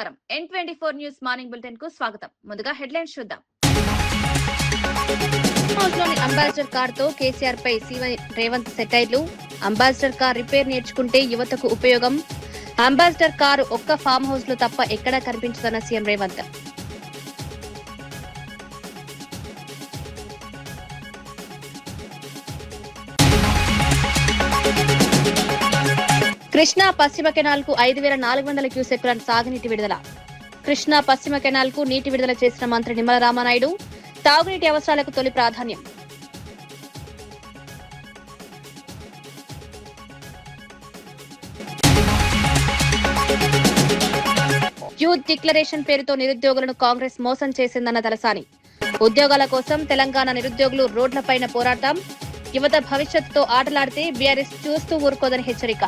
నమస్కారం N24 news morning bulletin కు స్వాగతం. ముందుగా హెడ్లైన్స్ చూద్దాం. హౌస్లోని అంబాసిడర్ కార్ తో కేసీఆర్ పై సీఎం రేవంత్ సెటైర్లు. అంబాసిడర్ కార్ రిపేర్ నేర్చుకుంటే యువతకు ఉపయోగం. అంబాసిడర్ కారు ఒక్క ఫామ్ హౌస్ లో తప్ప ఎక్కడా కనిపించదన్న సీఎం రేవంత్. కృష్ణా పశ్చిమ కెనాల్ కు 5400 క్యూసెక్కుల సాగునీటి విడుదల. కృష్ణా పశ్చిమ కెనాల్ కు నీటి విడుదల చేసిన మంత్రి నిమ్మల రామానాయుడు. తాగునీటి అవసరాలకు తొలి ప్రాధాన్యం. యూత్ డిక్లరేషన్ పేరుతో నిరుద్యోగులను కాంగ్రెస్ మోసం చేసిందన్న తలసాని. ఉద్యోగాల కోసం తెలంగాణ నిరుద్యోగులు రోడ్లపైన పోరాటం. యువత భవిష్యత్తుతో ఆటలాడితే బీఆర్ఎస్ చూస్తూ ఊరుకోదని హెచ్చరిక.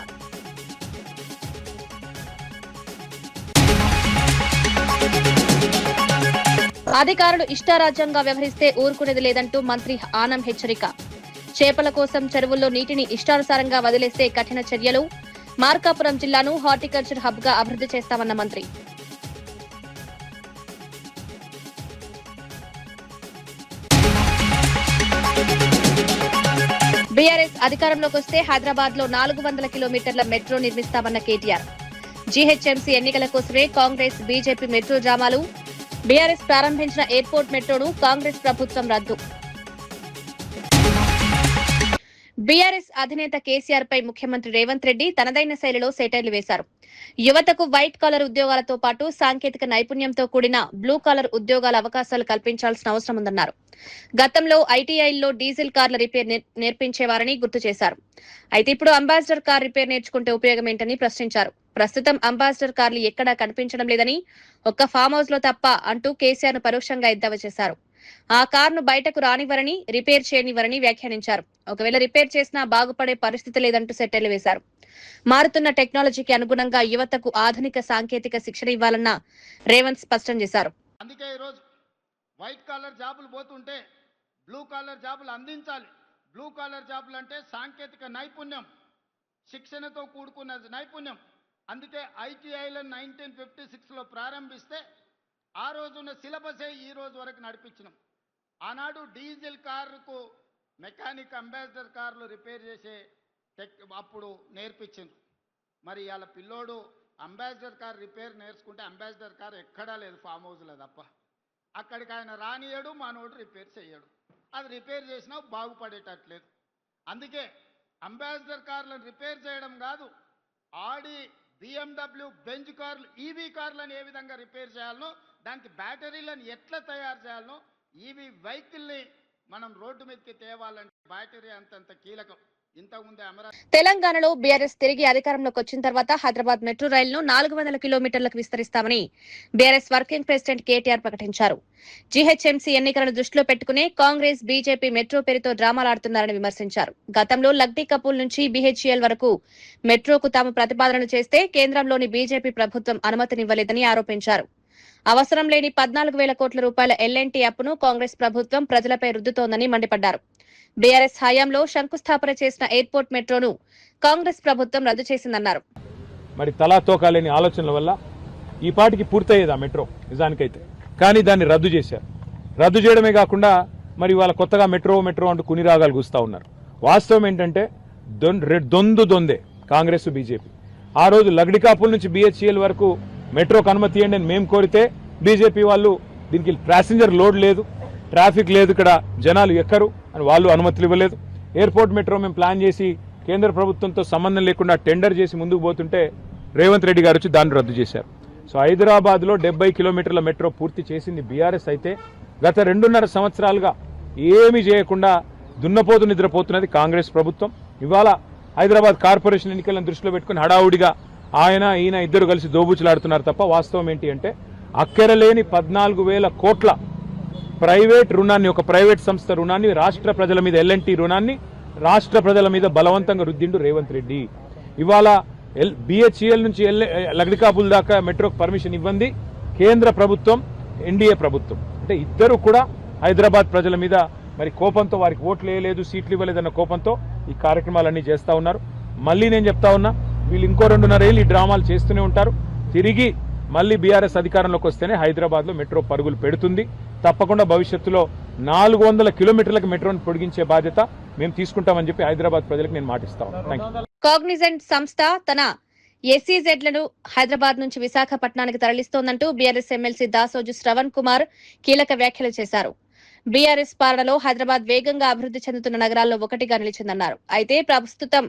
అధికారులు ఇష్టారాజ్యంగా వ్యవహరిస్తే ఊరుకునేది లేదంటూ మంత్రి ఆనం హెచ్చరిక. చేపల కోసం చెరువుల్లో నీటిని ఇష్టానుసారంగా వదిలేస్తే కఠిన చర్యలు. మార్కాపురం జిల్లాను హార్టికల్చర్ హబ్ గా అభివృద్ధి చేస్తామన్న మంత్రి. బీఆర్ఎస్ అధికారంలోకి వస్తే హైదరాబాద్ లో 400 కిలోమీటర్ల మెట్రో నిర్మిస్తామన్న కేటీఆర్. జీహెచ్ఎంసీ ఎన్నికల కోసమే కాంగ్రెస్ బీజేపీ మెట్రో డ్రామాలు. బీఆర్ఎస్ ప్రారంభించిన ఎయిర్పోర్ట్ మెట్రోను కాంగ్రెస్ ప్రభుత్వం రద్దు. బీఆర్ఎస్ అధినేత కేసీఆర్ పై ముఖ్యమంత్రి రేవంత్ రెడ్డి తనదైన శైలిలో సెటైర్లు వేశారు. యువతకు వైట్ కాలర్ ఉద్యోగాలతో పాటు సాంకేతిక నైపుణ్యంతో కూడిన బ్లూ కాలర్ ఉద్యోగాల అవకాశాలు కల్పించాల్సిన అవసరం ఉందన్నారు. గతంలో ఐటీఐల్లో డీజిల్ కార్ల రిపేర్ నేర్పించేవారని గుర్తు చేశారు. అయితే ఇప్పుడు అంబాసిడర్ కార్ రిపేర్ నేర్చుకుంటే ఉపయోగం ఏంటని ప్రశ్నించారు. ప్రస్తుతం అంబాసిడర్ కార్లు ఎక్కడా కనిపించడం లేదని, ఒక్క ఫామ్ హౌస్ లో తప్ప అంటూ కేసీఆర్ ను పరోక్షంగా ఎద్దేవా చేశారు. ఆ కారును బయటకు రానివ్వరని, రిపేర్ చేయనివ్వరని వ్యాఖ్యానించారు. ఒకవేళ రిపేర్ చేసినా బాగుపడే పరిస్థితి లేదంటూ సెటైర్లు వేశారు. మారుతున్న టెక్నాలజీకి అనుగుణంగా యువతకు ఆధునిక సాంకేతిక శిక్షణ ఇవ్వాలన్న రేవంత్ స్పష్టం చేశారు. అందుకే ఈరోజు వైట్ కాలర్ జాబులు పోతుంటే బ్లూ కాలర్ జాబులు అందించాలి. బ్లూ కాలర్ జాబులు అంటే సాంకేతిక నైపుణ్యం, శిక్షణతో కూడుకున్న నైపుణ్యం. అందుకే ఐటీఐలను 1956లో ప్రారంభిస్తే ఆ రోజున్న సిలబసే ఈ రోజు వరకు నడిపించినాం. ఆనాడు డీజిల్ కారుకు మెకానిక్ అంబాసిడర్ కార్లు రిపేర్ చేసే అప్పుడు నేర్పించింది. మరి ఇవాళ పిల్లోడు అంబాసిడర్ కార్ రిపేర్ నేర్చుకుంటే అంబాసిడర్ కార్ ఎక్కడా లేదు, ఫామ్ హౌస్లో తప్ప. అక్కడికి ఆయన రానియడు, మనోడు రిపేర్ చేయడు. అది రిపేర్ చేసినా బాగుపడేటట్లేదు. అందుకే అంబాసిడర్ కార్లను రిపేర్ చేయడం కాదు, ఆడి BMW బెంజ్ కార్లు, ఈవీ కార్లను ఏ విధంగా రిపేర్ చేయాలనో, దానికి బ్యాటరీలను ఎట్లా తయారు చేయాలనో, ఈవీ వెహికల్ని మనం రోడ్డు మీదకి తేవాలంటే బ్యాటరీ అంతంత కీలకం. తెలంగాణలో బీఆర్ఎస్ తిరిగి అధికారంలోకి వచ్చిన తర్వాత హైదరాబాద్ మెట్రో రైలును 400 కిలోమీటర్లకు విస్తరిస్తామని బీఆర్ఎస్ వర్కింగ్ ప్రెసిడెంట్ కేటీఆర్ ప్రకటించారు. జీహెచ్ఎంసీ ఎన్నికలను దృష్టిలో పెట్టుకునే కాంగ్రెస్ బీజేపీ మెట్రో పేరుతో డ్రామాలాడుతున్నారని విమర్శించారు. గతంలో లగ్డీ కపూల్ నుంచి బీహెచ్ఈఎల్ వరకు మెట్రోకు తాము ప్రతిపాదనలు చేస్తే కేంద్రంలోని బీజేపీ ప్రభుత్వం అనుమతినివ్వలేదని ఆరోపించారు. అవసరం లేని 14,000 కోట్ల రూపాయల ఎల్ఎన్టీ అప్పును కాంగ్రెస్ ప్రభుత్వం ప్రజలపై రుద్దుతోందని మండిపడ్డారు. బీఆర్ఎస్ హయాంలో శంకుస్థాపన చేసిన ఎయిర్పోర్ట్ మెట్రోను కాంగ్రెస్ ప్రభుత్వం రద్దు చేసిందన్నారు. మరి తలాతోకాలేని ఆలోచనల వల్ల ఈ పాటికి పూర్తయ్యేది ఆ మెట్రో నిజానికైతే, కానీ దాన్ని రద్దు చేశారు. రద్దు చేయడమే కాకుండా మరి వాళ్ళ కొత్తగా మెట్రో మెట్రో అంటూ కుని రాగాలు కూస్తా ఉన్నారు. వాస్తవం ఏంటంటే దొందే కాంగ్రెస్ బీజేపీ. ఆ రోజు లగ్డికాపుల్ నుంచి బీహెచ్ఈఎల్ వరకు మెట్రోకు అనుమతి ఇవ్వండి అని మేము కోరితే బీజేపీ వాళ్ళు దీనికి ప్యాసింజర్ లోడ్ లేదు, ట్రాఫిక్ లేదు, ఇక్కడ జనాలు ఎక్కరు అని వాళ్ళు అనుమతులు ఇవ్వలేదు. ఎయిర్పోర్ట్ మెట్రో మేము ప్లాన్ చేసి కేంద్ర ప్రభుత్వంతో సంబంధం లేకుండా టెండర్ చేసి ముందుకు పోతుంటే రేవంత్ రెడ్డి గారు వచ్చి దాన్ని రద్దు చేశారు. సో హైదరాబాద్లో 70 కిలోమీటర్ల మెట్రో పూర్తి చేసింది బీఆర్ఎస్ అయితే, గత 2.5 సంవత్సరాలుగా ఏమీ చేయకుండా దున్నపోతు నిద్రపోతున్నది కాంగ్రెస్ ప్రభుత్వం. ఇవాళ హైదరాబాద్ కార్పొరేషన్ ఎన్నికలను దృష్టిలో పెట్టుకుని హడావుడిగా ఈయన ఇద్దరు కలిసి దోబూచులాడుతున్నారు తప్ప వాస్తవం ఏంటి అంటే అక్కరలేని 14,000 కోట్ల ప్రైవేట్ రుణాన్ని, ఒక ప్రైవేట్ సంస్థ రుణాన్ని, రాష్ట్ర ప్రజల మీద ఎల్ఎన్టీ రుణాన్ని రాష్ట్ర ప్రజల మీద బలవంతంగా రుద్దిండు రేవంత్ రెడ్డి. ఇవాళ బీహెచ్ఈఎల్ నుంచి లగ్డికాపుల్ దాకా మెట్రోకు పర్మిషన్ ఇవ్వండి కేంద్ర ప్రభుత్వం, ఎన్డీఏ ప్రభుత్వం. అంటే ఇద్దరు కూడా హైదరాబాద్ ప్రజల మీద మరి కోపంతో, వారికి ఓట్లు వేయలేదు, సీట్లు ఇవ్వలేదన్న కోపంతో ఈ కార్యక్రమాలన్నీ చేస్తూ ఉన్నారు. మళ్ళీ నేను చెప్తా ఉన్నా, వీళ్ళు ఇంకో 2.5 ఏళ్ళు ఈ డ్రామాలు చేస్తూనే ఉంటారు. తిరిగి మళ్ళీ బీఆర్ఎస్ అధికారంలోకి వస్తేనే హైదరాబాద్లో మెట్రో పరుగులు పెడుతుంది. తప్పకుండా భవిష్యత్తులో 400 కిలోమీటర్లకు మెట్రోను పొడిగించే బాధ్యత మేము తీసుకుంటామని చెప్పి హైదరాబాద్ ప్రజలకు నేను మాటిస్తాను. థాంక్యూ. కాగ్నిజెంట్ సంస్థ తన ఎస్ఈజెడ్లను హైదరాబాద్ నుంచి విశాఖపట్నానికి తరలిస్తోందంటూ బీఆర్ఎస్ ఎమ్మెల్సీ దాసోజు శ్రవణ్ కుమార్ కీలక వ్యాఖ్యలు చేశారు. బీఆర్ఎస్ పాలనలో హైదరాబాద్ వేగంగా అభివృద్ధి చెందుతున్న నగరాల్లో ఒకటిగా నిలిచిందన్నారు. అయితే ప్రస్తుతం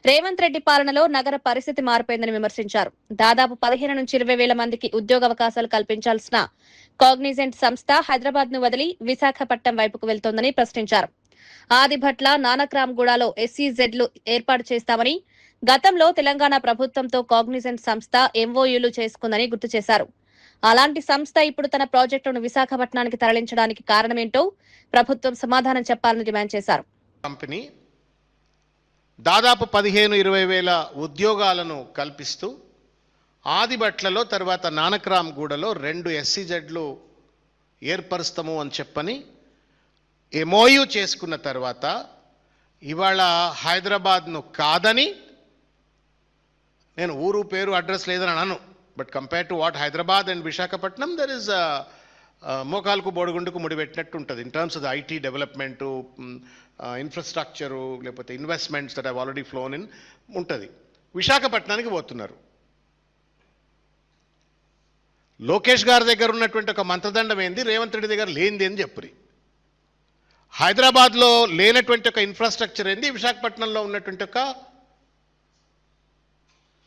రేవంత్ రెడ్డి పాలనలో నగర పరిస్థితి మారిపోయిందని విమర్శించారు. దాదాపు 15 నుంచి 20 వేల మందికి ఉద్యోగ అవకాశాలు కల్పించాల్సిన కాగ్నిజెంట్ సంస్థ హైదరాబాద్ ను వదిలి విశాఖపట్నం వైపుకు వెళ్తోందని ప్రశ్నించారు. ఆదిభట్ల, నానక్రామ్గూడలో ఎస్ఈజెడ్లు ఏర్పాటు చేస్తామని, గతంలో తెలంగాణ ప్రభుత్వంతో కాగ్నిజెంట్ సంస్థ ఎంఓయూలు చేసుకుందని గుర్తు చేశారు. అలాంటి సంస్థ ఇప్పుడు తన ప్రాజెక్టును విశాఖపట్నానికి తరలించడానికి కారణమేంటో ప్రభుత్వం సమాధానం చెప్పాలని డిమాండ్ చేశారు. కంపెనీ దాదాపు 15-20 వేల ఉద్యోగాలను కల్పిస్తూ ఆదిబట్లలో తర్వాత నానక్రామ్గూడలో 2 ఎస్సీజెడ్లు ఏర్పరుస్తాము అని చెప్పని ఎంఓయూ చేసుకున్న తర్వాత ఇవాళ హైదరాబాద్ను కాదని, నేను ఊరు పేరు అడ్రస్ లేదని అన్నాను, but compare to what Hyderabad and Visakhapatnam there is మోకాలకు బోడిగుండుకు ముడిపెట్టినట్టు ఉంటుంది in terms of the IT development, infrastructure, లేకపోతే investments that have already flown in ఉంటుంది. విశాఖపట్నానికి పోతున్నారు. లోకేష్ గారి దగ్గర ఉన్నటువంటి ఒక మంత్రదండం ఏంది, రేవంత్ రెడ్డి దగ్గర లేనిది అని చెప్పురి. హైదరాబాద్లో లేనటువంటి ఒక ఇన్ఫ్రాస్ట్రక్చర్ ఏంది, విశాఖపట్నంలో ఉన్నటువంటి ఒక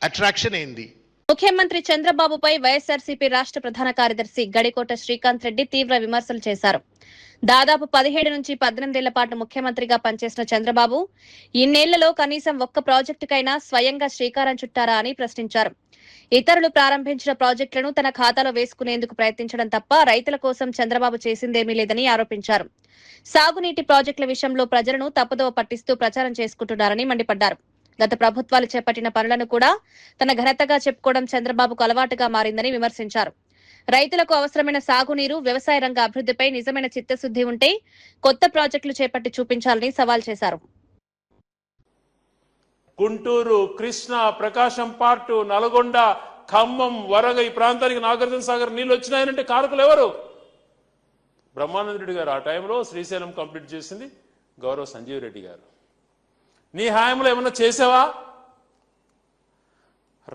అట్రాక్షన్ ఏంది? ముఖ్యమంత్రి చంద్రబాబుపై వైఎస్ఆర్సీపీ రాష్ట్ర ప్రధాన కార్యదర్శి గడికోట శ్రీకాంత్ రెడ్డి తీవ్ర విమర్శలు చేశారు. దాదాపు 17 నుంచి 18 ఏళ్ల పాటు ముఖ్యమంత్రిగా పనిచేసిన చంద్రబాబు ఇన్నేళ్లలో కనీసం ఒక్క ప్రాజెక్టుకైనా స్వయంగా శ్రీకారం చుట్టారా అని ప్రశ్నించారు. ఇతరులు ప్రారంభించిన ప్రాజెక్టులను తన ఖాతాలో వేసుకునేందుకు ప్రయత్నించడం తప్ప రైతుల కోసం చంద్రబాబు చేసిందేమీ లేదని ఆరోపించారు. సాగునీటి ప్రాజెక్టుల విషయంలో ప్రజలను తప్పుదోవ పట్టిస్తూ ప్రచారం చేసుకుంటున్నారని మండిపడ్డారు. గత ప్రభుత్వాలు చేపట్టిన పనులను కూడా తన ఘనతగా చెప్పుకోవడం చంద్రబాబుకు అలవాటుగా మారిందని విమర్శించారు. రైతులకు అవసరమైన సాగునీరు, వ్యవసాయ రంగ అభివృద్ధిపై నిజమైన చిత్తశుద్ది ఉంటే కొత్త ప్రాజెక్టులు చేపట్టి చూపించాలని సవాల్ చేశారు. గుంటూరు, కృష్ణా, ప్రకాశం పార్టు, నల్గొండ, ఖమ్మం, వరగ ఈ ప్రాంతానికి నాగార్జున సాగర్ నీళ్లు వచ్చినాయనంటే కారకులు ఎవరు? బ్రహ్మానంద రెడ్డి గారు. ఆ టైంలో శ్రీశైలం కంప్లీట్ చేసింది గౌరవ సంజీవ్ రెడ్డి గారు. నీ హాయంలో ఏమన్నా చేసావా?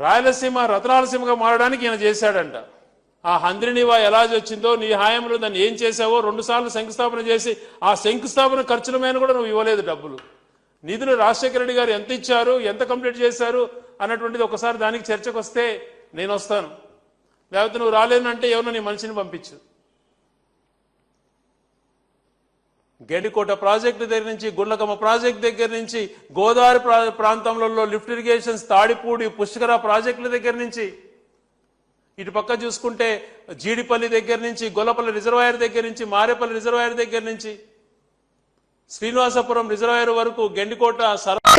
రాయలసీమ రతనాలసీమగా మారడానికి ఈయన చేశాడంట. ఆ హంద్రినివా ఎలా వచ్చిందో నీ హాయంలో దాన్ని ఏం చేసావో 2 సార్లు శంకుస్థాపన చేసి ఆ శంకుస్థాపన ఖర్చుల మీద కూడా నువ్వు ఇవ్వలేదు డబ్బులు. నిధులు రాజశేఖర రెడ్డి గారు ఎంత ఇచ్చారు, ఎంత కంప్లీట్ చేశారు అన్నటువంటిది ఒకసారి దానికి చర్చకు వస్తే నేను వస్తాను. లేకపోతే నువ్వు రాలేనంటే ఎవరో నీ మనిషిని పంపించు. గెండికోట ప్రాజెక్టు దగ్గర నుంచి, గుండ్లకమ్మ ప్రాజెక్టు దగ్గర నుంచి, గోదావరి ప్రాంతంలో లిఫ్ట్ ఇరిగేషన్స్, తాడిపూడి, పుష్కర ప్రాజెక్టుల దగ్గర నుంచి, ఇటు పక్క చూసుకుంటే జీడిపల్లి దగ్గర నుంచి, గొల్లపల్లి రిజర్వాయర్ దగ్గర నుంచి, మారేపల్లి రిజర్వాయర్ దగ్గర నుంచి, శ్రీనివాసపురం రిజర్వాయర్ వరకు గెండికోట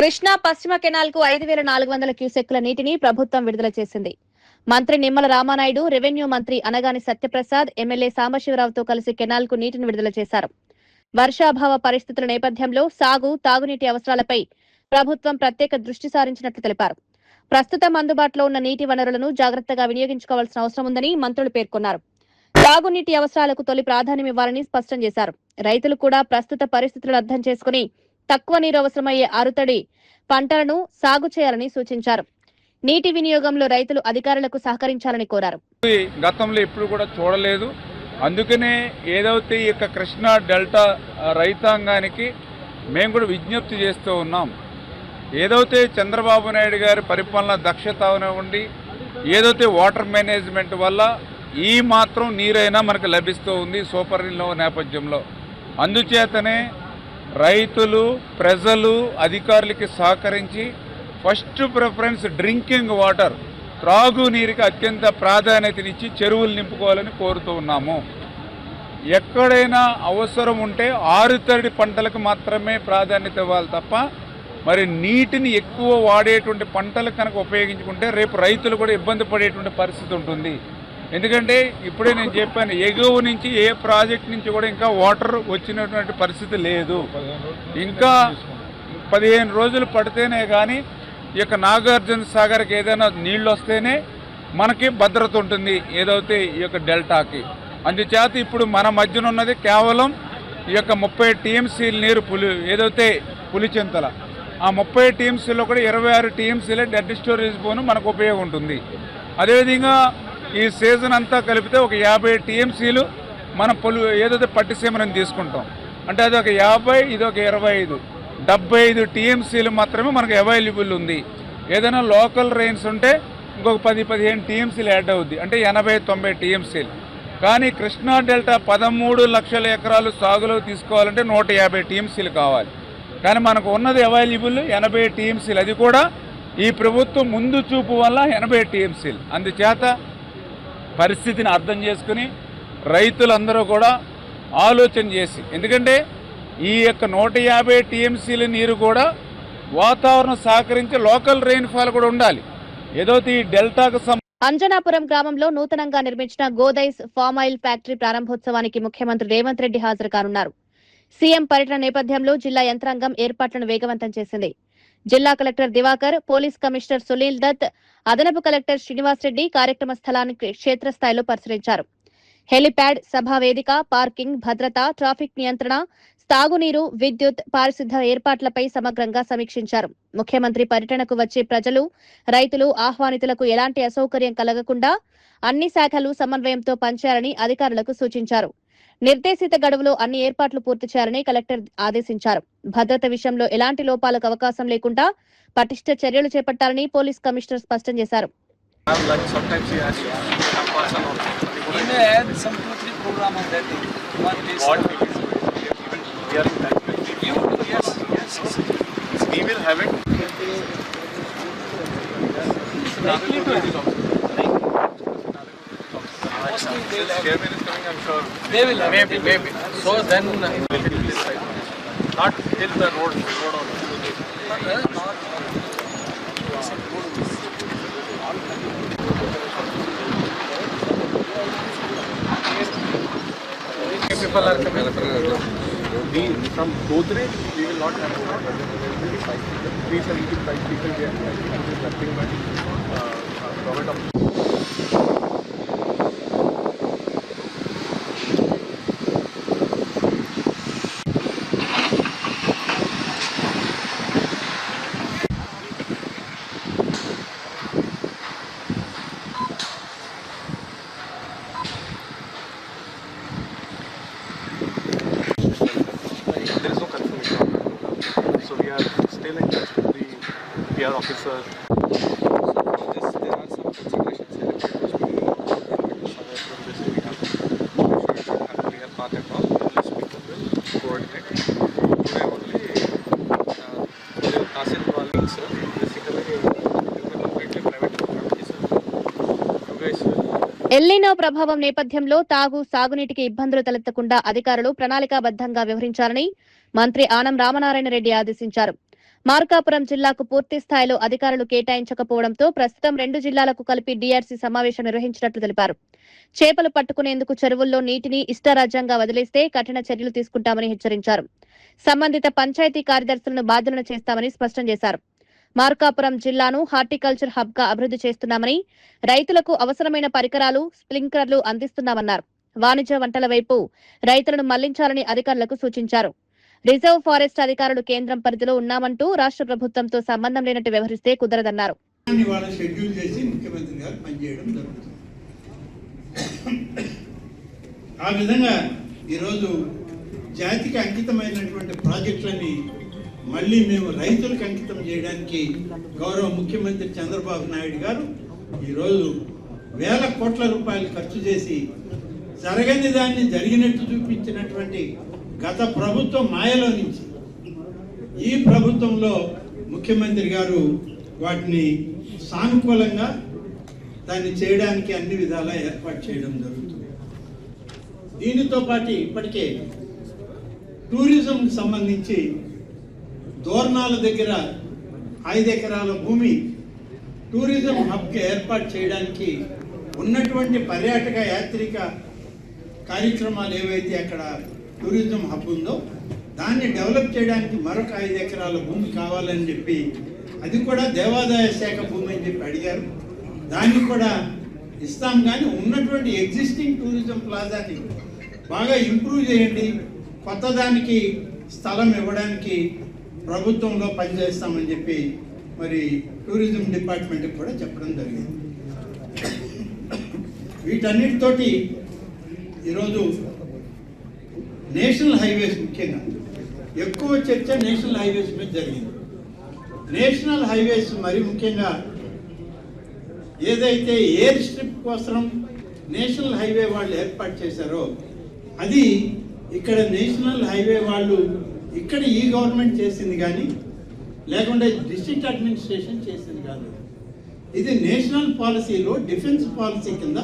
కృష్ణా పశ్చిమ కెనాల్ కు 5,400 క్యూసెక్కుల నీటిని ప్రభుత్వం విడుదల చేసింది. మంత్రి నిమ్మల రామానాయుడు, రెవెన్యూ మంత్రి అనగాని సత్యప్రసాద్, ఎమ్మెల్యే సాంబశివరావుతో కలిసి కెనాల్ కు నీటిని విడుదల చేశారు. వర్షాభావ పరిస్థితుల నేపథ్యంలో సాగు, తాగునీటి అవసరాలపై ప్రభుత్వం ప్రత్యేక దృష్టి సారించినట్లు తెలిపారు. ప్రస్తుతం అందుబాటులో ఉన్న నీటి వనరులను జాగ్రత్తగా వినియోగించుకోవాల్సిన అవసరం ఉందని మంత్రులు పేర్కొన్నారు. తాగునీటి అవసరాలకు తొలి ప్రాధాన్యం ఇవ్వాలని స్పష్టం చేశారు. రైతులు కూడా ప్రస్తుత పరిస్థితులను అర్థం చేసుకుని తక్కువ నీరు అవసరమయ్యే ఆరుతడి పంటలను సాగు చేయాలని సూచించారు. నీటి వినియోగంలో రైతులు అధికారులకు సహకరించాలని కోరారు. గతంలో ఎప్పుడు కూడా చూడలేదు. అందుకనే ఏదైతే ఈ యొక్క కృష్ణా డెల్టా రైతాంగానికి మేము కూడా విజ్ఞప్తి చేస్తూ ఉన్నాం. ఏదైతే చంద్రబాబు నాయుడు గారి పరిపాలన దక్షత ఉండి ఏదైతే వాటర్ మేనేజ్మెంట్ వల్ల ఈ మాత్రం నీరైనా మనకు లభిస్తూ ఉంది సూపర్ ఎల్నినో నేపథ్యంలో. అందుచేతనే రైతులు, ప్రజలు, అధికారులకి సహకరించి ఫస్ట్ ప్రిఫరెన్స్ డ్రింకింగ్ వాటర్, త్రాగునీరుకి అత్యంత ప్రాధాన్యతనిచ్చి చెరువులు నింపుకోవాలని కోరుతూ ఉన్నాము. ఎక్కడైనా అవసరం ఉంటే ఆరుతడి పంటలకు మాత్రమే ప్రాధాన్యత ఇవ్వాలి తప్ప మరి నీటిని ఎక్కువ వాడేటువంటి పంటలకు కనుక ఉపయోగించుకుంటే రేపు రైతులు కూడా ఇబ్బంది పడేటువంటి పరిస్థితి ఉంటుంది. ఎందుకంటే ఇప్పుడే నేను చెప్పాను, ఎగువ నుంచి ఏ ప్రాజెక్ట్ నుంచి కూడా ఇంకా వాటర్ వచ్చినటువంటి పరిస్థితి లేదు. ఇంకా 15 రోజులు పడితేనే కానీ ఈ యొక్క నాగార్జున సాగర్కి ఏదైనా నీళ్ళు వస్తేనే మనకి భద్రత ఉంటుంది ఏదైతే ఈ యొక్క డెల్టాకి. అందుచేత ఇప్పుడు మన మధ్యన ఉన్నది కేవలం ఈ యొక్క 30 టీఎంసీల నీరు ఏదైతే పులిచింతల, ఆ 30 టీఎంసీలో కూడా 26 టీఎంసీలే డెడ్ స్టోరేజ్ బోను మనకు ఉపయోగం ఉంటుంది. అదేవిధంగా ఈ సీజన్ అంతా కలిపితే ఒక 50 టీఎంసీలు మన ఏదైతే పట్టిసీమని తీసుకుంటాం. అంటే అది ఒక 50, ఇది ఒక 25, 75 టీఎంసీలు మాత్రమే మనకు అవైలబుల్ ఉంది. ఏదైనా లోకల్ రెయిన్స్ ఉంటే ఇంకొక 10-15 టీఎంసీలు యాడ్ అవుద్ది, అంటే 80-90 టీఎంసీలు. కానీ కృష్ణా డెల్టా 13 లక్షల ఎకరాలు సాగులో తీసుకోవాలంటే 150 టీఎంసీలు కావాలి. కానీ మనకు ఉన్నది అవైలబుల్ 80 టీఎంసీలు. అది కూడా ఈ ప్రభుత్వం ముందు చూపు వల్ల 80 టీఎంసీలు. అందుచేత పరిస్థితిని అర్థం చేసుకుని రైతులందరూ కూడా ఆలోచన చేసి, ఎందుకంటే ఈ యొక్క 150 టీఎంసీల నీరు కూడా వాతావరణం సహకరించి లోకల్ రెయిన్ఫాల్ కూడా ఉండాలి. ఏదైతే ఈ డెల్టాకు అంజనాపురం గ్రామంలో నూతనంగా నిర్మించిన గోదైస్ ఫామ్ ఆయిల్ ఫ్యాక్టరీ ప్రారంభోత్సవానికి ముఖ్యమంత్రి రేవంత్ రెడ్డి హాజరు కానున్నారు. సీఎం పర్యటన నేపథ్యంలో జిల్లా యంత్రాంగం ఏర్పాట్లను వేగవంతం చేసింది. జిల్లా collector Diwakar, police commissioner Sunil Dutt, అదనపు కలెక్టర్ శ్రీనివాసరెడ్డి కార్యక్రమ స్థలాన్ని క్షేత్రస్థాయిలో పరిశీలించారు. హెలిప్యాడ్, సభా వేదిక, పార్కింగ్, భద్రత, ట్రాఫిక్ నియంత్రణ, తాగునీరు, విద్యుత్, పారిశుద్ధ ఏర్పాట్లపై సమగ్రంగా సమీక్షించారు. ముఖ్యమంత్రి పర్యటనకు వచ్చే ప్రజలు, రైతులు, ఆహ్వానితులకు ఎలాంటి అసౌకర్యం కలగకుండా అన్ని శాఖలు సమన్వయంతో పనిచేయాలని అధికారులకు సూచించారు. నిర్దేశిత గడువులో అన్ని ఏర్పాట్లు పూర్తి చేయాలని కలెక్టర్ ఆదేశించారు. భద్రత విషయంలో ఎలాంటి లోపాలకు అవకాశం లేకుండా పటిష్ట చర్యలు చేపట్టాలని పోలీస్ కమిషనర్ స్పష్టం చేశారు. We will have it. Chairman is coming, I'm sure. They will have maybe. So then Not till the road on. People are coming. From Godrej, we will not have 375 people here. Nothing but government of. Still in touch with the PR officer. There are some considerations here which we have not at all. Let's speak to them, coordinate. Today only the Tahsil Wali sir, basically completely private property sir. You guys El Niño ప్రభావం నేపథ్యంలో సాగునీటికి ఇబ్బందులు తలెత్తకుండా అధికారులు ప్రణాళికాబద్దంగా వ్యవహరించాలని మంత్రి ఆనం రామనారాయణ రెడ్డి ఆదేశించారు. మార్కాపురం జిల్లాకు పూర్తి స్థాయిలో అధికారులు కేటాయించకపోవడంతో ప్రస్తుతం 2 జిల్లాలకు కలిపి డీఆర్సీ సమావేశం నిర్వహించినట్లు తెలిపారు. చేపలు పట్టుకునేందుకు చెరువుల్లో నీటిని ఇష్టారాజ్యంగా వదిలేస్తే కఠిన చర్యలు తీసుకుంటామని హెచ్చరించారు. సంబంధిత పంచాయతీ కార్యదర్శులను బాధ్యులను చేస్తామని స్పష్టం చేశారు. మార్కాపురం జిల్లాను హార్టికల్చర్ హబ్ గా అభివృద్ధి చేస్తున్నామని, రైతులకు అవసరమైన పరికరాలు, స్ప్రింక్లర్లు అందిస్తున్నామన్నారు. వాణిజ్య వంటల వైపు రైతులను మళ్లించాలని అధికారులకు సూచించారు. రిజర్వ్ ఫారెస్ట్ అధికారులు కేంద్రం పరిధిలో ఉన్నామంటూ రాష్ట్ర ప్రభుత్వంతో సంబంధం లేనట్టు వ్యవహరిస్తే కుదరదన్నారు. షెడ్యూల్ చేసి ముఖ్యమంత్రి గారు పనిచేయడం జరుగుతుంది. ఆ విధంగా ఈరోజు జాతికి అంకితమైనటువంటి ప్రాజెక్టులని మళ్ళీ మేము రైతులకు అంకితం చేయడానికి గౌరవ ముఖ్యమంత్రి చంద్రబాబు నాయుడు గారు ఈరోజు వేల కోట్ల రూపాయలు ఖర్చు చేసి జరగని దాన్ని జరిగినట్టు చూపించినటువంటి గత ప్రభుత్వం మాయలో నుంచి ఈ ప్రభుత్వంలో ముఖ్యమంత్రి గారు వాటిని సానుకూలంగా దాన్ని చేయడానికి అన్ని విధాలా ఏర్పాటు చేయడం జరుగుతుంది. దీనితో పాటు ఇప్పటికే టూరిజంకి సంబంధించి దోర్నాల దగ్గర 5 ఎకరాల భూమి టూరిజం హబ్కి ఏర్పాటు చేయడానికి ఉన్నటువంటి పర్యాటక యాత్రిక కార్యక్రమాలు ఏవైతే అక్కడ టూరిజం హబ్ ఉందో దాన్ని డెవలప్ చేయడానికి మరొక 5 ఎకరాల భూమి కావాలని చెప్పి, అది కూడా దేవాదాయ శాఖ భూమి అని చెప్పి అడిగారు. దాన్ని కూడా ఇస్తాం, కానీ ఉన్నటువంటి ఎగ్జిస్టింగ్ టూరిజం ప్లాజాని బాగా ఇంప్రూవ్ చేయండి, కొత్త దానికి స్థలం ఇవ్వడానికి ప్రభుత్వంలో పనిచేస్తామని చెప్పి మరి టూరిజం డిపార్ట్మెంట్కి కూడా చెప్పడం జరిగింది. వీటన్నిటితోటి ఈరోజు నేషనల్ హైవేస్, ముఖ్యంగా ఎక్కువ చర్చ నేషనల్ హైవేస్ మీద జరిగింది. నేషనల్ హైవేస్ మరి ముఖ్యంగా ఏదైతే ఎయిర్ స్ట్రిప్ కోసం నేషనల్ హైవే వాళ్ళు ఏర్పాటు చేశారో అది ఇక్కడ నేషనల్ హైవే వాళ్ళు ఇక్కడ ఈ గవర్నమెంట్ చేసింది కానీ లేకుంటే డిస్ట్రిక్ట్ అడ్మినిస్ట్రేషన్ చేసింది కాదు. ఇది నేషనల్ పాలసీలో డిఫెన్స్ పాలసీ కింద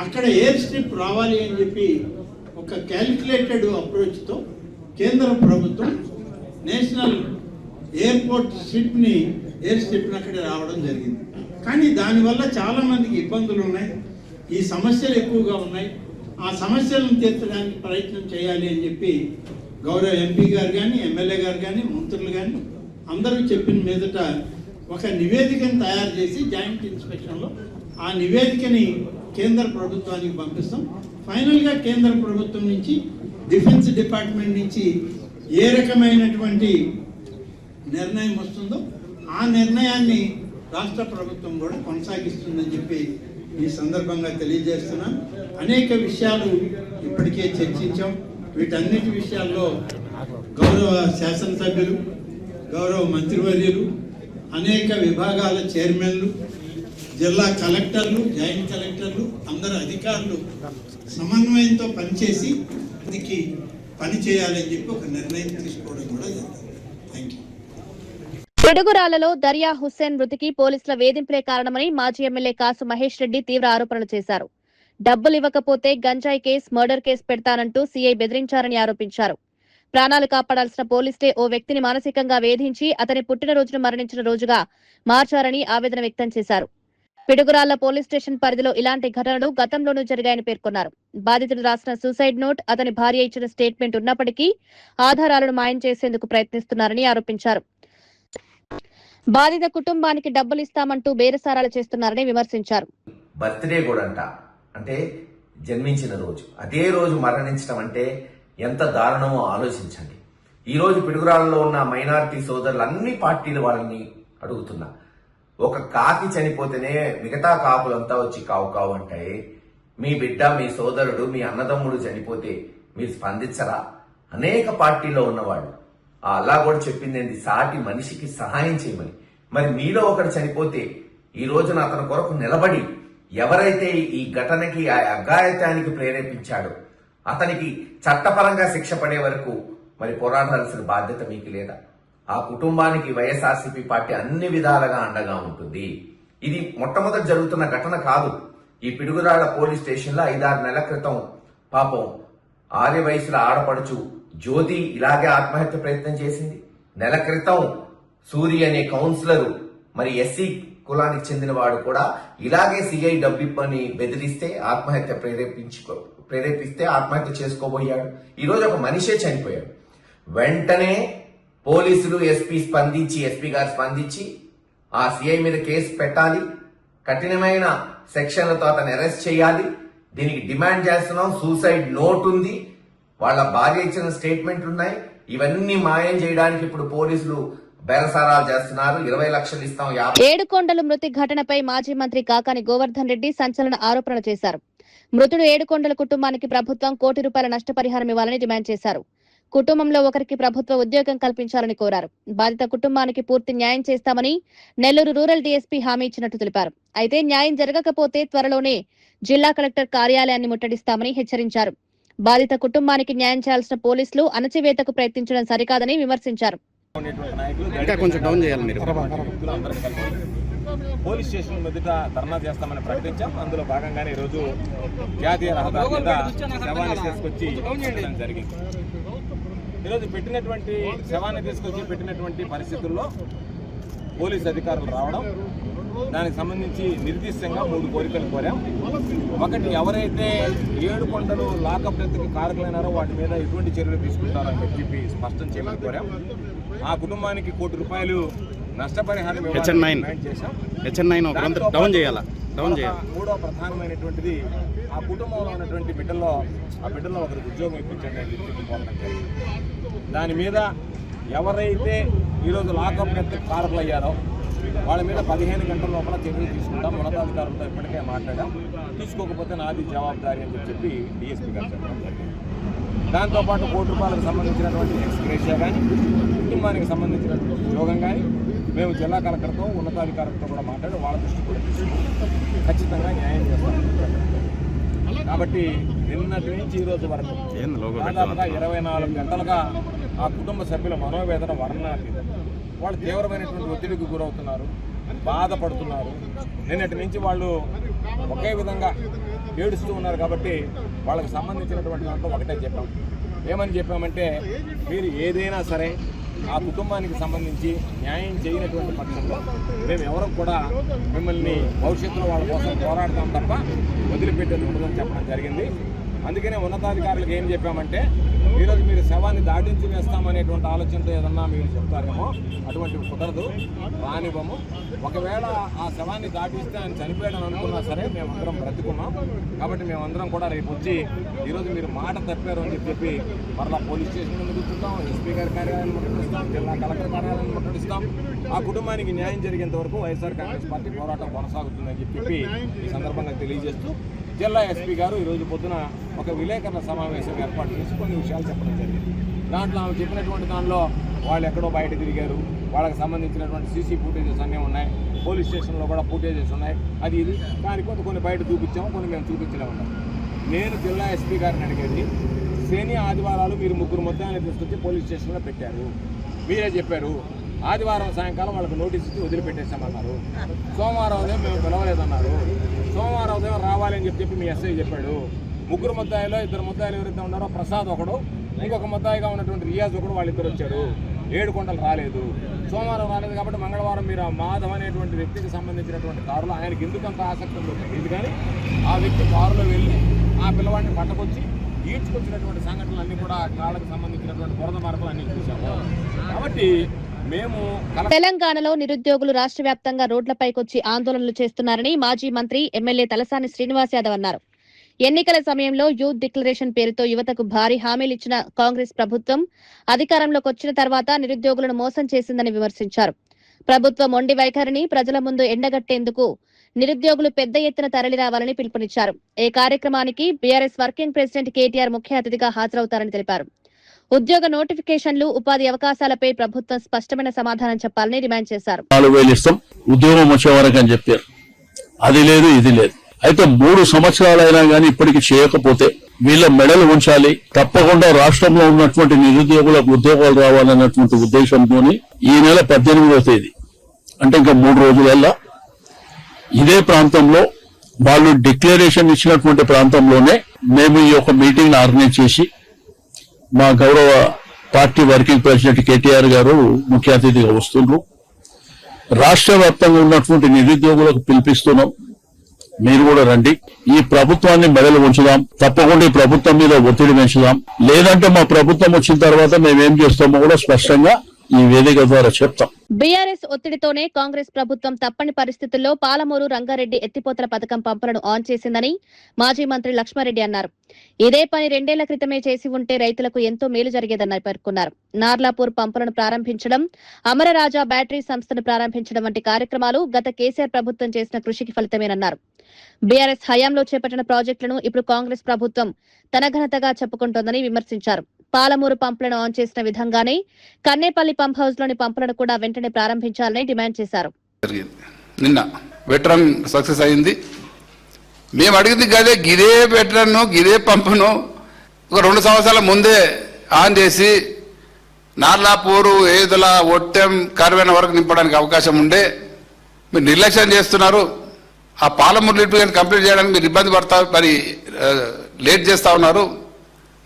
అక్కడ ఎయిర్ స్ట్రిప్ రావాలి అని చెప్పి ఒక క్యాలిక్యులేటెడ్ అప్రోచ్తో కేంద్ర ప్రభుత్వం నేషనల్ ఎయిర్ స్ట్రిప్ని అక్కడ రావడం జరిగింది. కానీ దానివల్ల చాలామందికి ఇబ్బందులు ఉన్నాయి, ఈ సమస్యలు ఎక్కువగా ఉన్నాయి. ఆ సమస్యలను తీర్చడానికి ప్రయత్నం చేయాలి అని చెప్పి గౌరవ ఎంపీ గారు కానీ ఎమ్మెల్యే గారు కానీ మంత్రులు కానీ అందరూ చెప్పిన మీదట ఒక నివేదికను తయారు చేసి జాయింట్ ఇన్స్పెక్షన్లో ఆ నివేదికని కేంద్ర ప్రభుత్వానికి పంపిస్తాం. ఫైనల్గా కేంద్ర ప్రభుత్వం నుంచి డిఫెన్స్ డిపార్ట్మెంట్ నుంచి ఏ రకమైనటువంటి నిర్ణయం వస్తుందో ఆ నిర్ణయాన్ని రాష్ట్ర ప్రభుత్వం కూడా కొనసాగిస్తుందని చెప్పి ఈ సందర్భంగా తెలియజేస్తున్నాం. అనేక విషయాలు ఇప్పటికే చర్చించాం. వీటన్నిటి విషయాల్లో గౌరవ శాసనసభ్యులు, గౌరవ మంత్రివర్యులు, అనేక విభాగాల చైర్మన్లు, జిల్లా కలెక్టర్లు, జాయింట్ కలెక్టర్లు, అందరు అధికారులు సమన్వయంతో పనిచేసి దీనికి పని చేయాలని చెప్పి ఒక నిర్ణయం తీసుకోవడం కూడా జరిగింది. Thank you. పిడుగురాళ్లలో దర్యా హుస్సేన్ మృతికి పోలీసుల వేధింపులే కారణమని మాజీ ఎమ్మెల్యే కాసు మహేష్ రెడ్డి తీవ్ర ఆరోపణలు చేశారు. డబ్బులు ఇవ్వకపోతే గంజాయి కేసు, మర్డర్ కేసు పెడతానంటూ సీఐ బెదిరించారని ఆరోపించారు. ప్రాణాలు కాపాడాల్సిన పోలీసులే ఓ వ్యక్తిని మానసికంగా వేధించి అతని పుట్టినరోజును మరణించిన రోజుగా మార్చారని ఆవేదన వ్యక్తం చేశారు. పిడుగురాళ్ల పోలీస్ స్టేషన్ పరిధిలో ఇలాంటి ఘటనలు గతంలోనూ జరిగాయని పేర్కొన్నారు. బాధితుడు రాసిన సూసైడ్ నోట్, అతని భార్య ఇచ్చిన స్టేట్మెంట్ ఉన్నప్పటికీ ఆధారాలను మాయం చేసేందుకు ప్రయత్నిస్తున్నారని ఆరోపించారు. బాధిత కుటుంబానికి డబ్బులు ఇస్తామంటూ బేరసారాలు చేస్తున్నారని విమర్శించారు. బర్త్డే కూడా అంటే జన్మించిన రోజు, అదే రోజు మరణించడం అంటే ఎంత దారుణమో ఆలోచించండి. ఈ రోజు పిడుగురాళ్లలో ఉన్న మైనారిటీ సోదరులు అన్ని పార్టీల వాళ్ళని అడుగుతున్నా, ఒక కాకి చనిపోతేనే మిగతా కాపులంతా వచ్చి కావు కావు అంటే మీ బిడ్డ, మీ సోదరుడు, మీ అన్నదమ్ముడు చనిపోతే మీరు స్పందించరా? అనేక పార్టీలో ఉన్నవాళ్ళు అలా కూడా చెప్పింది ఏంటి, సాటి మనిషికి సహాయం చేయమని. మరి మీలో ఒకరు చనిపోతే ఈ రోజున అతని కొరకు నిలబడి ఎవరైతే ఈ ఘటనకి ఆ అఘాయిత్యానికి ప్రేరేపించాడో అతనికి చట్టపరంగా శిక్ష పడే వరకు మరి పోరాడాల్సిన బాధ్యత మీకు లేదా? ఆ కుటుంబానికి వైఎస్ఆర్సీపీ పార్టీ అన్ని విధాలుగా అండగా ఉంటుంది. ఇది మొట్టమొదటి జరుగుతున్న ఘటన కాదు. ఈ పిడుగురాళ్ల పోలీస్ స్టేషన్ లో 5-6 నెలల క్రితం పాపం 6 వయసుల ఆడపడుచు జ్యోతి ఇలాగే ఆత్మహత్య ప్రయత్నం చేసింది. నెల క్రితం సూరి అనే కౌన్సిలర్, మరి ఎస్సీ కులానికి చెందిన వాడు కూడా ఇలాగే సిఐ డబ్బిప్పని బెదిరిస్తే ప్రేరేపిస్తే ఆత్మహత్య చేసుకోబోయాడు. ఈరోజు ఒక మనిషే చనిపోయాడు. వెంటనే పోలీసులు ఎస్పీ గారు స్పందించి ఆ సిఐ మీద కేసు పెట్టాలి, కఠినమైన సెక్షన్లతో అతను అరెస్ట్ చేయాలి. దీనికి డిమాండ్ చేస్తున్నాం. సూసైడ్ నోట్ ఉంది, వాళ్ళ భార్య ఇచ్చిన స్టేట్మెంట్లు ఉన్నాయి. ఇవన్నీ మాయం చేయడానికి ఇప్పుడు పోలీసులు బేరసారాలు చేస్తున్నారు. 20 లక్షలు ఇస్తాం. ఏడుకొండలు మృతి ఘటనపై మాజీ మంత్రి కాకాని గోవర్ధన్ రెడ్డి సంచలన ఆరోపణలు చేశారు. మృతుడు ఏడుకొండల కుటుంబానికి ప్రభుత్వం ₹1 కోటి నష్టపరిహారం ఇవ్వాలని డిమాండ్ చేశారు. కుటుంబంలో ఒకరికి ప్రభుత్వ ఉద్యోగం కల్పించాలని కోరారు. బాధిత కుటుంబానికి పూర్తి న్యాయం చేస్తామని నెల్లూరు రూరల్ డీఎస్పీ హామీ ఇచ్చినట్టు తెలిపారు. అయితే న్యాయం జరగకపోతే త్వరలోనే జిల్లా కలెక్టర్ కార్యాలయాన్ని ముట్టడిస్తామని హెచ్చరించారు. బాధిత కుటుంబానికి న్యాయం చేయాల్సిన పోలీసులు అణచివేతకు ప్రయత్నించడం సరికాదని విమర్శించారు. పోలీస్ స్టేషన్ ఎదుట ధర్నా చేస్తామని ప్రకటించాం. అందులో భాగంగానే ఈరోజు జాతీయ రహదారి మీద శవాన్ని తీసుకొచ్చి పెట్టడం జరిగింది. ఈరోజు శవాన్ని తీసుకొచ్చి పెట్టినటువంటి పరిస్థితుల్లో పోలీస్ అధికారులు రావడం, దానికి సంబంధించి నిర్దిష్టంగా 3 కోరికలు కోరాం. ఒకటి, ఎవరైతే ఏడుకొండలు లాకప్ డెత్కి కారకులైనారో వాటి మీద ఎటువంటి చర్యలు తీసుకుంటారని చెప్పి స్పష్టం చేయమని కోరాం. ఆ కుటుంబానికి ₹1 కోటి నష్టపరిహారం డౌన్ చేయాలా మూడో ప్రధానమైనటువంటిది ఆ కుటుంబంలో ఉన్నటువంటి బిడ్డల్లో ఒకరికి ఉద్యోగం ఇప్పించండి అని చెప్పి కోరడం జరిగింది. దాని మీద ఎవరైతే ఈరోజు లాకప్ డెత్ కారకులు అయ్యారో వాళ్ళ మీద 15 గంటల లోపల చర్యలు తీసుకుంటాం. ఉన్నతాధికారులతో ఇప్పటికే మాట్లాడాం. తీసుకోకపోతే నాది జవాబుదారీ అని చెప్పి డిఎస్పీ గారు చెప్పడం జరిగింది. దాంతోపాటు ₹1 కోటికి సంబంధించినటువంటి ఎక్స్గ్రేషియా కానీ కుటుంబానికి సంబంధించినటువంటి ఉద్యోగం కానీ మేము జిల్లా కలెక్టర్తో ఉన్నతాధికారులతో కూడా మాట్లాడి వాళ్ళ దృష్టి కూడా తీసుకుంటాం. ఖచ్చితంగా న్యాయం చేస్తాం. కాబట్టి నిన్నటి నుంచి ఈ రోజు వరకు దాదాపుగా 24 గంటలుగా ఆ కుటుంబ సభ్యుల మనోవేదన వర్ణనాతీతం. వాళ్ళు తీవ్రమైనటువంటి ఒత్తిడికి గురవుతున్నారు, బాధపడుతున్నారు. నిన్నటి నుంచి వాళ్ళు ఒకే విధంగా ఏడుస్తూ ఉన్నారు. కాబట్టి వాళ్ళకి సంబంధించినటువంటి దాంట్లో ఒకటే చెప్పాం. ఏమని చెప్పామంటే, మీరు ఏదైనా సరే ఆ కుటుంబానికి సంబంధించి న్యాయం చేయనటువంటి పక్షంలో మేము ఎవరు కూడా మిమ్మల్ని భవిష్యత్తులో వాళ్ళ కోసం పోరాడతాం తప్ప వదిలిపెట్టేది ఉండదని చెప్పడం జరిగింది. అందుకనే ఉన్నతాధికారులకు ఏం చెప్పామంటే, ఈరోజు మీరు శవాన్ని దాటించి వేస్తామనేటువంటి ఆలోచనతో ఏదన్నా మీరు చెప్తారేమో, అటువంటివి కుదరదు, రానివ్వము. ఒకవేళ ఆ శవాన్ని దాటిస్తే ఆయన చనిపోయాడని అనుకున్నా సరే మేమందరం బ్రతుకున్నాం. కాబట్టి మేమందరం కూడా రేపు వచ్చి ఈరోజు మీరు మాట తప్పారు అని చెప్పి మరలా పోలీస్ స్టేషన్ ముందు కూర్చుంటాం, ఎస్పీ గారి కార్యాలయాన్ని ముట్టడిస్తాం, జిల్లా కలెక్టర్ కార్యాలయాన్ని ముట్టడిస్తాం. ఆ కుటుంబానికి న్యాయం జరిగేంత వరకు వైఎస్ఆర్ కాంగ్రెస్ పార్టీ పోరాటం కొనసాగుతుందని చెప్పి ఈ సందర్భంగా తెలియజేస్తూ జిల్లా ఎస్పీ గారు ఈరోజు పొద్దున ఒక విలేకరుల సమావేశం ఏర్పాటు చేసి కొన్ని విషయాలు చెప్పడం జరిగింది. దాంట్లో ఆమె చెప్పినటువంటి దానిలో వాళ్ళు ఎక్కడో బయట తిరిగారు, వాళ్ళకి సంబంధించినటువంటి సీసీ ఫుటేజెస్ అన్నీ ఉన్నాయి, పోలీస్ స్టేషన్లో కూడా ఫుటేజెస్ ఉన్నాయి, అది ఇది కానీ కొన్ని బయట చూపించాము, కొన్ని మేము చూపించలే ఉన్నాం. నేను జిల్లా ఎస్పీ గారిని అడిగేది, శని ఆదివారాలు మీరు 3 ముద్దాయిల్ని తీసుకొచ్చి పోలీస్ స్టేషన్లో పెట్టారు. మీరే చెప్పారు ఆదివారం సాయంకాలం వాళ్ళకి నోటీస్ ఇచ్చి వదిలిపెట్టేసామన్నారు. సోమవారం ఉదయం మేము పిలవలేదన్నారు. సోమవారం ఉదయం రావాలని చెప్పి మీ ఎస్ఐ చెప్పాడు. 3 ముద్దాయిలో 2 ముద్దాయిలు ఎవరైతే ఉన్నారో ప్రసాద్ ఒకడు, ఇంకొక ముద్దాయిగా ఉన్నటువంటి రియాజ్ ఒకడు, వాళ్ళిద్దరు వచ్చారు. 7 కొండలు రాలేదు. సోమవారం రాలేదు కాబట్టి మంగళవారం మీరు ఆ మాధవ్ అనేటువంటి వ్యక్తికి సంబంధించినటువంటి కారులో, ఆయనకి ఎందుకంత ఆసక్తి ఉందో తెలియదు కానీ ఆ వ్యక్తి కారులో వెళ్ళి ఆ పిల్లవాడిని పట్టకొచ్చి ఈడ్చుకొచ్చినటువంటి సంఘటనలు అన్నీ కూడా కాళ్ళకు సంబంధించినటువంటి బురద మార్పులు అన్నీ చూసాము. కాబట్టి మేము తెలంగాణలో నిరుద్యోగులు రాష్ట్ర వ్యాప్తంగా రోడ్లపైకొచ్చి ఆందోళనలు చేస్తున్నారని మాజీ మంత్రి ఎమ్మెల్యే తలసాని శ్రీనివాస్ యాదవ్ అన్నారు. ఎన్నికల సమయంలో యూత్ డిక్లరేషన్ పేరుతో యువతకు భారీ హామీలిచ్చిన కాంగ్రెస్ ప్రభుత్వం అధికారంలోకి వచ్చిన తర్వాత నిరుద్యోగులను మోసం చేసిందని విమర్శించారు. ప్రభుత్వం మొండి వైఖరిని ప్రజల ముందు ఎండగట్టేందుకు నిరుద్యోగులు పెద్ద ఎత్తున తరలిరావాలని పిలుపునిచ్చారు. ఈ కార్యక్రమానికి బీఆర్ఎస్ వర్కింగ్ ప్రెసిడెంట్ కేటీఆర్ ముఖ్య అతిథిగా హాజరవుతారని తెలిపారు. ఉద్యోగ నోటిఫికేషన్లు, ఉపాధి అవకాశాలపై ప్రభుత్వం స్పష్టమైన సమాధానం చెప్పాలని డిమాండ్ చేశారు. 4,000 ఇస్తాం ఉద్యోగం వచ్చే వరకు అని చెప్పారు. అది లేదు, ఇది లేదు. అయితే 3 సంవత్సరాలైనా కానీ ఇప్పటికి చేయకపోతే వీళ్ళ మెడలు ఉంచాలి. తప్పకుండా రాష్ట్రంలో ఉన్నటువంటి నిరుద్యోగులకు ఉద్యోగాలు రావాలన్నటువంటి ఉద్దేశంతో ఈ నెల 18వ తేదీ అంటే ఇంకా 3 రోజులల్లా ఇదే ప్రాంతంలో వాళ్ళు డిక్లరేషన్ ఇచ్చినటువంటి ప్రాంతంలోనే మేము ఈ యొక్క మీటింగ్ ఆర్గనైజ్ చేసి మా గౌరవ పార్టీ వర్కింగ్ ప్రెసిడెంట్ కేటీఆర్ గారు ముఖ్య అతిథిగా వస్తున్నారు. రాష్ట్ర వ్యాప్తంగా ఉన్నటువంటి నిరుద్యోగులకు పిలిపిస్తున్నాం, మీరు కూడా రండి. ఈ ప్రభుత్వాన్ని మెడలు ఉంచుదాం. తప్పకుండా ఈ ప్రభుత్వం మీద ఒత్తిడి పెంచుదాం. లేదంటే మా ప్రభుత్వం వచ్చిన తర్వాత మేమేం చేస్తామో కూడా స్పష్టంగా ఈ వేదిక ద్వారా చెప్తాం. బీఆర్ఎస్ ఒత్తిడితోనే కాంగ్రెస్ ప్రభుత్వం తప్పని పరిస్థితుల్లో పాలమూరు రంగారెడ్డి ఎత్తిపోతల పథకం పంపులను ఆన్ చేసిందని మాజీ మంత్రి లక్ష్మారెడ్డి అన్నారు. ఇదే పని 2 ఏళ్ల క్రితమే చేసి ఉంటే రైతులకు ఎంతో మేలు జరిగేదని పేర్కొన్నారు. నార్లాపూర్ పంపులను ప్రారంభించడం, అమరరాజా బ్యాటరీ సంస్థను ప్రారంభించడం వంటి కార్యక్రమాలు గత కేసీఆర్ ప్రభుత్వం చేసిన కృషికి ఫలితమేనన్నారు. బీఆర్ఎస్ హయాంలో చేపట్టిన ప్రాజెక్టులను ఇప్పుడు కాంగ్రెస్ ప్రభుత్వం తన ఘనతగా చెప్పుకుంటోందని విమర్శించారు. పాలమూరు పంపులను ఆన్ చేసిన విధంగానే కన్నేపల్లి పంప్ హౌస్ లోని పంపులను కూడా వెంటనే ప్రారంభించాలని డిమాండ్ చేశారు. నిన్న వెటరన్ సక్సెస్ అయింది. మేము అడిగింది గిదే వెటరన్ గిదే పంపును ఒక 2 సంవత్సరాల ముందే ఆన్ చేసి నార్లాపూరు, ఏదుల, ఒట్టెం, కర్వెన వరకు నింపడానికి అవకాశం ఉండే మీరు నిర్లక్ష్యం చేస్తున్నారు. ఆ పాలమూరు లిఫ్ట్ కంప్లీట్ చేయడానికి మీరు ఇబ్బంది పడతారు, మరి లేట్ చేస్తూ ఉన్నారు.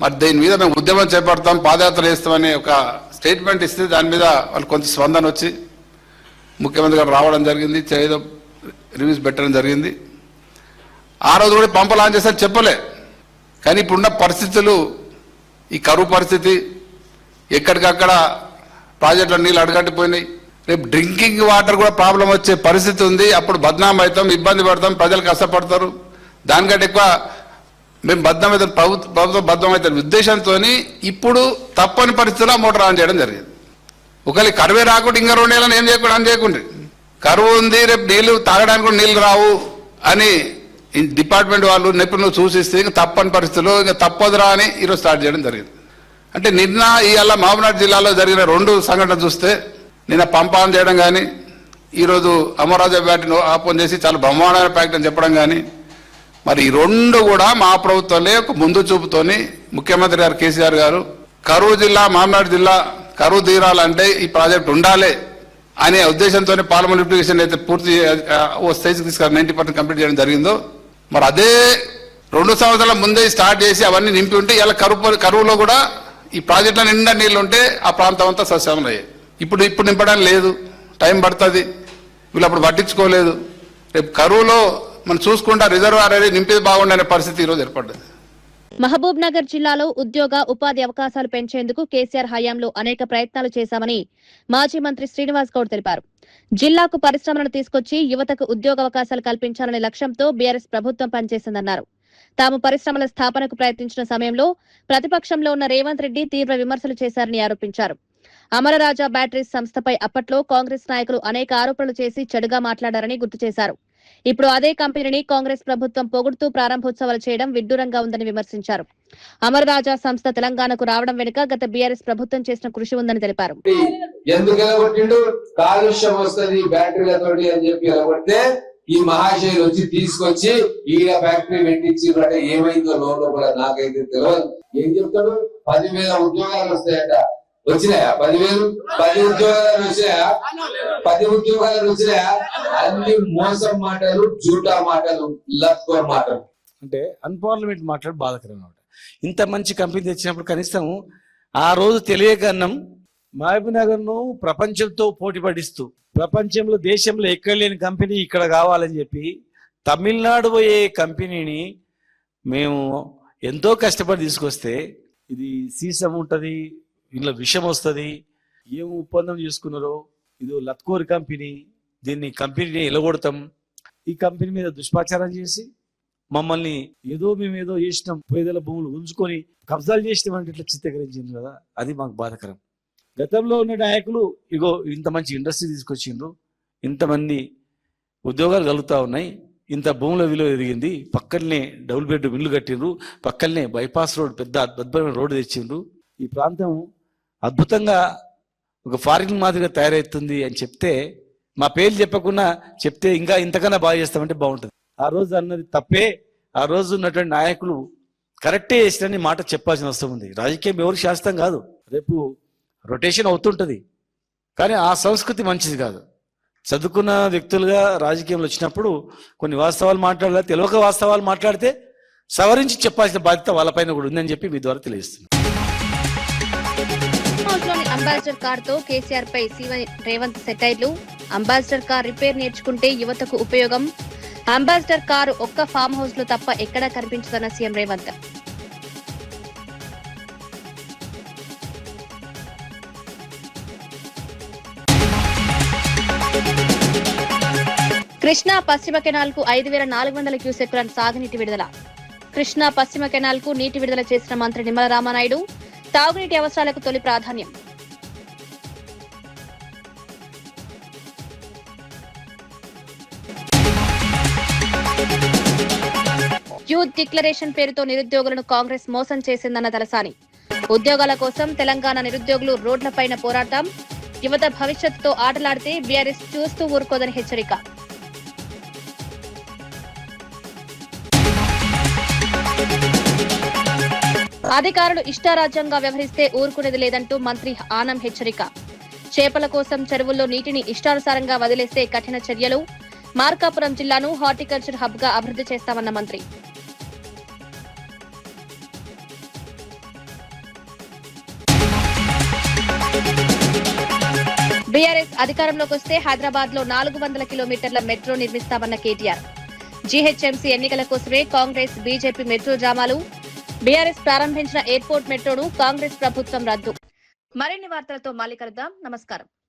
మరి దీని మీద మేము ఉద్యమం చేపడతాం, పాదయాత్ర చేస్తామని ఒక స్టేట్మెంట్ ఇస్తే దాని మీద వాళ్ళు కొంత స్పందన వచ్చి ముఖ్యమంత్రి గారు రావడం జరిగింది, ఏదో రివ్యూస్ పెట్టడం జరిగింది. ఆ రోజు కూడా పంప లాంచ్ చేస్తే చెప్పలే. కానీ ఇప్పుడున్న పరిస్థితులు, ఈ కరువు పరిస్థితి, ఎక్కడికక్కడ ప్రాజెక్టులో నీళ్ళు అడగట్టిపోయినాయి. రేపు డ్రింకింగ్ వాటర్ కూడా ప్రాబ్లం వచ్చే పరిస్థితి ఉంది. అప్పుడు బద్నాం అవుతాం, ఇబ్బంది పడతాం, ప్రజలు కష్టపడతారు. దానికంటే ఎక్కువ మేము బద్దం అవుతాం, ప్రభుత్వం బద్దం అవుతాం ఉద్దేశంతో ఇప్పుడు తప్పని పరిస్థితుల్లో మోటార్ ఆన్ చేయడం జరిగింది. ఒకవేళ కరువే రాకుండా ఇంకా 2 నెలలను ఏం చేయకుండా అని చేయకుండా కరువు ఉంది, రేపు నీళ్లు తాగడానికి కూడా నీళ్లు రావు అని డిపార్ట్మెంట్ వాళ్ళు నిపుణులు సూచిస్తే ఇంకా తప్పని పరిస్థితుల్లో ఇంకా తప్పదురా అని ఈరోజు స్టార్ట్ చేయడం జరిగింది. అంటే నిన్న ఇవాళ మహబూబ్నగర్ జిల్లాలో జరిగిన 2 సంఘటనలు చూస్తే నిన్న పంప్ ఆన్ చేయడం కానీ, ఈరోజు అమరాజా బ్యాటరీని ఓపెన్ చేసి చాలా బ్రహ్మాండమైన ప్యాకెట్ అని చెప్పడం కానీ, మరి ఈ 2 కూడా మా ప్రభుత్వంలో ఒక ముందు చూపుతోని ముఖ్యమంత్రి గారు కేసీఆర్ గారు కరువు జిల్లా మహబూబ్నగర్ జిల్లా కరువు తీరాలంటే ఈ ప్రాజెక్ట్ ఉండాలి అనే ఉద్దేశంతో పార్లమెంట్ లిఫ్టిగేషన్ అయితే పూర్తి ఓ స్టేజ్కి తీసుకొని 90% కంప్లీట్ చేయడం జరిగిందో, మరి అదే 2 సంవత్సరాల ముందే స్టార్ట్ చేసి అవన్నీ నింపి ఉంటే ఇలా కరువులో కూడా ఈ ప్రాజెక్టులో నిండా నీళ్ళు ఉంటే ఆ ప్రాంతం అంతా సస్యమలం అయ్యాయి. ఇప్పుడు నింపడానికి లేదు, టైం పడుతుంది. వీళ్ళు అప్పుడు పట్టించుకోలేదు. రేపు కరువులో మనం చూసుకుంటా రిజర్వాయర్ అనేది నింపేది బాగుండనే పరిస్థితి ఈరోజు ఏర్పడ్డది. మహబూబ్ నగర్ జిల్లాలో ఉద్యోగ ఉపాధి అవకాశాలు పెంచేందుకు కేసీఆర్ హయాంలో అనేక ప్రయత్నాలు చేశామని మాజీ మంత్రి శ్రీనివాస్ గౌడ్ తెలిపారు. జిల్లాకు పరిశ్రమలను తీసుకొచ్చి యువతకు ఉద్యోగావకాశాలు కల్పించాలనే లక్ష్యంతో బీఆర్ఎస్ ప్రభుత్వం పనిచేసిందన్నారు. తాము పరిశ్రమల స్థాపనకు ప్రయత్నించిన సమయంలో ప్రతిపక్షంలో ఉన్న రేవంత్ రెడ్డి తీవ్ర విమర్శలు చేశారని ఆరోపించారు. అమరరాజా బ్యాటరీస్ సంస్థపై అప్పట్లో కాంగ్రెస్ నాయకులు అనేక ఆరోపణలు చేసి చెడుగా మాట్లాడారని గుర్తు చేశారు. ఇప్పుడు అదే కంపెనీని కాంగ్రెస్ ప్రభుత్వం పొగుడుతూ ప్రారంభోత్సవాలు చేయడం విడ్డూరంగా ఉందని విమర్శించారు. అమరరాజా సంస్థ తెలంగాణకు రావడం వెనుక గత బీఆర్ఎస్ ప్రభుత్వం చేసిన కృషి ఉందని తెలిపారు. కాలుష్యం వస్తుంది బ్యాటరీలతోటి అని చెప్పి ఎలగొడితే ఈ మహాశయులు వచ్చి తీసుకొచ్చి ఈడ ఫ్యాక్టరీ పెట్టించి ఏమైందో లోపల నాకైతే తెలియదు. ఏం చెప్తాడు? 10,000 ఉద్యోగాలు వస్తాయట. వచ్చినాయా? 10,000 10 ఉద్యోగాలు వచ్చినాయా? 10 ఉద్యోగాలు వచ్చినాయా? అన్ని మోసం మాటలు, జూటా మాటలు, లక్కోర్ మాటలు. అంటే అన్పార్లమెంట్ మాట్లాడు బాధకరం అన్నమాట. ఇంత మంచి కంపెనీ తెచ్చినప్పుడు కనీసం ఆ రోజు తెలియకన్నం మహబూబ్ నగర్ ను ప్రపంచంతో పోటీ పడిస్తూ ప్రపంచంలో దేశంలో ఎక్కడ లేని కంపెనీ ఇక్కడ కావాలని చెప్పి తమిళనాడు పోయే కంపెనీని మేము ఎంతో కష్టపడి తీసుకొస్తే ఇది సీసం ఉంటది, ఇంట్లో విషం వస్తుంది, ఏం ఒప్పందం చేసుకున్నారో ఇది లత్కోర్ కంపెనీ, దీన్ని కంపెనీని ఎలగొడతాం, ఈ కంపెనీ మీద దుష్ప్రచారం చేసి మమ్మల్ని మేమేదో చేసినాం, పేదల భూములు ఉంచుకొని కబ్జాలు చేసినామంటే ఇట్లా చిత్రీకరించింది కదా, అది మాకు బాధకరం. గతంలో ఉన్న నాయకులు ఇగో ఇంత మంచి ఇండస్ట్రీ తీసుకొచ్చిండ్రు, ఇంతమంది ఉద్యోగాలు కలుగుతా ఉన్నాయి, ఇంత భూముల విలువ ఎదిగింది, పక్కనే డబుల్ బెడ్రూమ్ ఇల్లు కట్టిండ్రు, పక్కనే బైపాస్ రోడ్ పెద్ద అద్భుతమైన రోడ్డు తెచ్చిండ్రు, ఈ ప్రాంతం అద్భుతంగా ఒక ఫారిన్ మాదిరిగా తయారవుతుంది అని చెప్తే మా పేర్లు చెప్పకుండా చెప్తే ఇంకా ఇంతకన్నా బాగా చేస్తామంటే బాగుంటుంది. ఆ రోజు అన్నది తప్పే. ఆ రోజు ఉన్నటువంటి నాయకులు కరెక్టే చేసినని మాట చెప్పాల్సిన అవసరం ఉంది. రాజకీయం ఎవరు శాస్త్రం కాదు, రేపు రొటేషన్ అవుతుంటుంది, కానీ ఆ సంస్కృతి మంచిది కాదు. చదువుకున్న వ్యక్తులుగా రాజకీయంలో వచ్చినప్పుడు కొన్ని వాస్తవాలు మాట్లాడాలి, తెలియక వాస్తవాలు మాట్లాడితే సవరించి చెప్పాల్సిన బాధ్యత వాళ్ళపైన కూడా ఉందని చెప్పి మీ ద్వారా తెలియజేస్తున్నాను. అంబాసిడర్ కార్ తో కేసీఆర్ పై సీఎం రేవంత్ సెటైర్లు. అంబాసిడర్ కార్ రిపేర్ నేర్చుకుంటే యువతకు ఉపయోగం. అంబాసిడర్ కారు ఒక్క ఫామ్ హౌస్ లో తప్ప ఎక్కడా కనిపించదన్న సీఎం రేవంత్. కృష్ణా పశ్చిమ కెనాల్ కు 5,400 క్యూసెక్కుల సాగునీటి విడుదల. కృష్ణా పశ్చిమ కెనాల్ కు నీటి విడుదల చేసిన మంత్రి నిమ్మల రామానాయుడు. తాగునీటి అవసరాలకు తొలి ప్రాధాన్యం. యూత్ డిక్లరేషన్ పేరుతో నిరుద్యోగులను కాంగ్రెస్ మోసం చేసిందన్న తలసాని. ఉద్యోగాల కోసం తెలంగాణ నిరుద్యోగులు రోడ్లపైన పోరాటం. యువత భవిష్యత్తుతో ఆటలాడితే బీఆర్ఎస్ చూస్తూ ఊరుకోదని హెచ్చరిక. అధికారులు ఇష్టారాజ్యంగా వ్యవహరిస్తే ఊరుకునేది లేదంటూ మంత్రి ఆనం హెచ్చరిక. చేపల కోసం చెరువుల్లో నీటిని ఇష్టానుసారంగా వదిలేస్తే కఠిన చర్యలు. మార్కాపురం జిల్లాను హార్టికల్చర్ హబ్ గా అభివృద్ధి చేస్తామన్న మంత్రి. బీఆర్ఎస్ అధికారంలోకి వస్తే హైదరాబాద్ లో 400 కిలోమీటర్ల మెట్రో నిర్మిస్తామన్న కేటీఆర్. జీహెచ్ఎంసీ ఎన్నికల కోసమే కాంగ్రెస్ బీజేపీ మెట్రో డ్రామాలు. బీఆర్ఎస్ ప్రారంభించిన ఎయిర్పోర్ట్ మెట్రోను కాంగ్రెస్ ప్రభుత్వం రద్దు. మరిన్ని వార్తలతో మళ్ళీ కలుద్దాం. నమస్కారం.